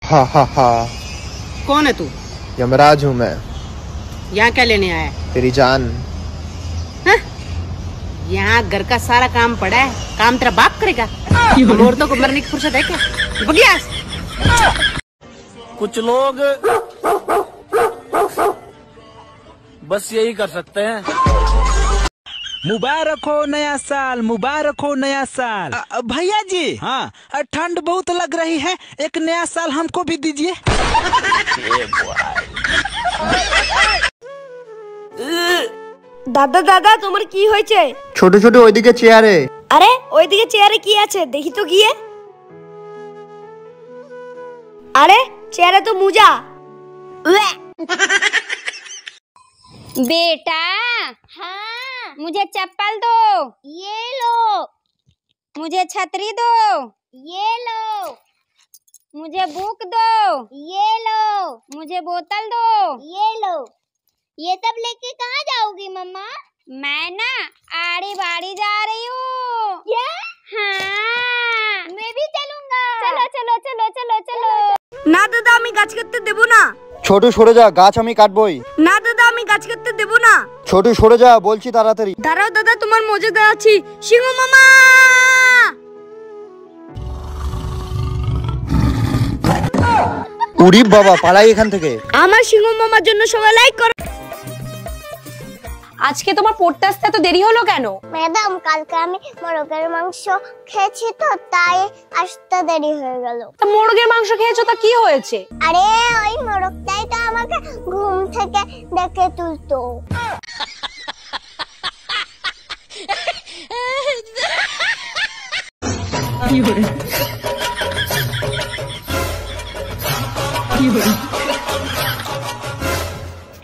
हा हा हा। कौन है तू? यमराज हूँ मैं। यहाँ क्या लेने आया है? तेरी जान। यहाँ घर का सारा काम पड़ा है, काम तेरा बाप करेगा। हम औरतों को मरने की फुर्सत है क्या? बगियास। कुछ लोग बस यही कर सकते हैं। मुबारक हो नया साल, मुबारक हो नया साल। भैया जी, हाँ ठंड बहुत लग रही है, एक नया साल हमको भी दीजिए। দাদা দাদা তোমার কি হয়েছে? ছোট ছোট ওইদিকে চেয়ারে। আরে ওইদিকে চেয়ারে কি আছে দেখি তো গিয়ে। আরে চেয়ারে তো মুজা। बेटा हाँ मुझे चप्पल दो। ये लो। मुझे छतरी दो। ये लो। मुझे बुक दो। ये लो। मुझे बोतल दो। ये लो। ये सब लेके कहाँ जाओगी मम्मा? मैं ना आड़ी बाड़ी जा रही हूँ। क्या? हाँ मैं भी चलूंगा। चलो चलो चलो चलो चलो। না দাদা আমি গাছ কাটতে দেব না। ছোট সরে যা, গাছ আমি কাটবই। না দাদা আমি গাছ কাটতে দেব না। ছোট সরে যা বলছি তাড়াতাড়ি। দাঁড়াও দাদা তোমার মজা আছি। সিংহ মামা উরি বাবা, পালাই এখান থেকে। আমার সিংহ মামার জন্য সবাই লাইক করো। আজকে তোমার পড়তে আসতে এত দেরি হলো কেন? ম্যাডাম কালকে আমি মোরগের মাংস খেয়েছি তো তাই আসতে দেরি হয়ে গেল। তা মোরগের মাংস খেয়েছো তা কি হয়েছে? আরে ওই মোরগটাই তো আমাকে ঘুম থেকে ডেকে তুলতো।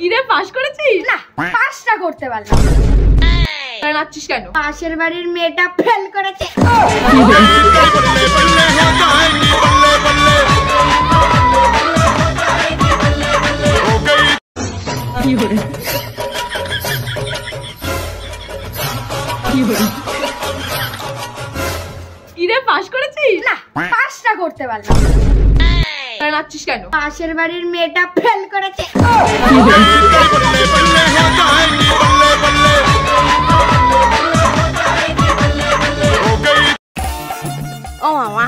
ইরে পাস করেছিস? না পাসটা করতে পারলাম না। নাচছিস কেন? পাশের বাড়ির মেয়েটা ফেল করেছে। ইরে পাস করেছিস? না পাসটা করতে পারলাম না। নাচছিস কেন? পাশের বাড়ির মেয়েটা ফেল করেছে। ও মামা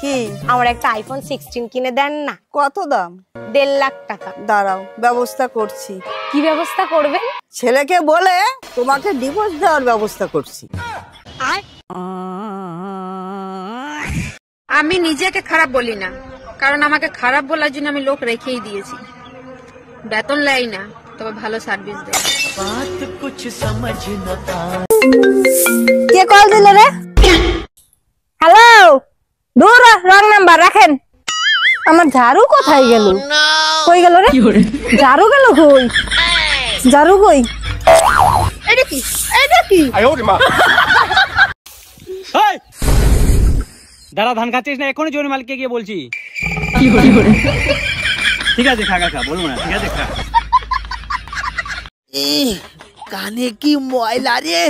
কি আমার একটা আইফোন 16 কিনে দেন না? কত দাম? 1.5 লাখ টাকা। দাঁড়াও ব্যবস্থা করছি। কি ব্যবস্থা করবেন? ছেলেকে বলে তোমাকে ডিভোর্স দেওয়ার ব্যবস্থা করছি। আমি নিজেকে খারাপ বলি না, কারণ আমাকে খারাপ বলার জন্য আমি লোক রেখেই দিয়েছি। বেতন লাই না, তবে ভালো সার্ভিস দেয়। কে কল দিল রে? হ্যালো, দূর রং নাম্বার রাখেন। আমার ঝাড়ু কোথায় গেল? কই গেল রে? ঝাড়ু গেল কই? ঝাড়ু কই? এটা কি? এটা কি? দাঁড়া, ধান খাচ্ছিস না? এখনই জোর মালিককে গিয়ে বলছি। ঠিক আছে খা খা, বলবো না। ঠিক আছে খা। কানে কি ময়লা রে?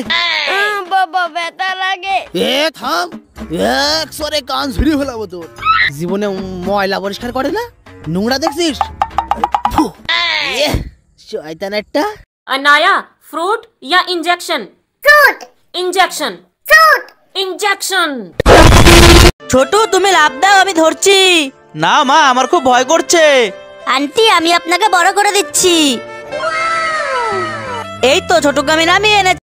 বাবা ব্যথা লাগে। এ থাম, একসরে কান ঝুরি ফেলাবো তোর। জীবনে ময়লা পরিষ্কার করে না, নোংরা দেখছিস? শয়তান একটা। अनाया फ्रूट या injection? Fruit. Injection. Fruit. Injection. ছোট তুমি লাভ দাও, আমি ধরছি। না মা, আমার খুব ভয় করছে। আন্টি আমি আপনাকে বড় করে দিচ্ছি। এই তো ছোটকে আমি নামিয়ে এনেছি।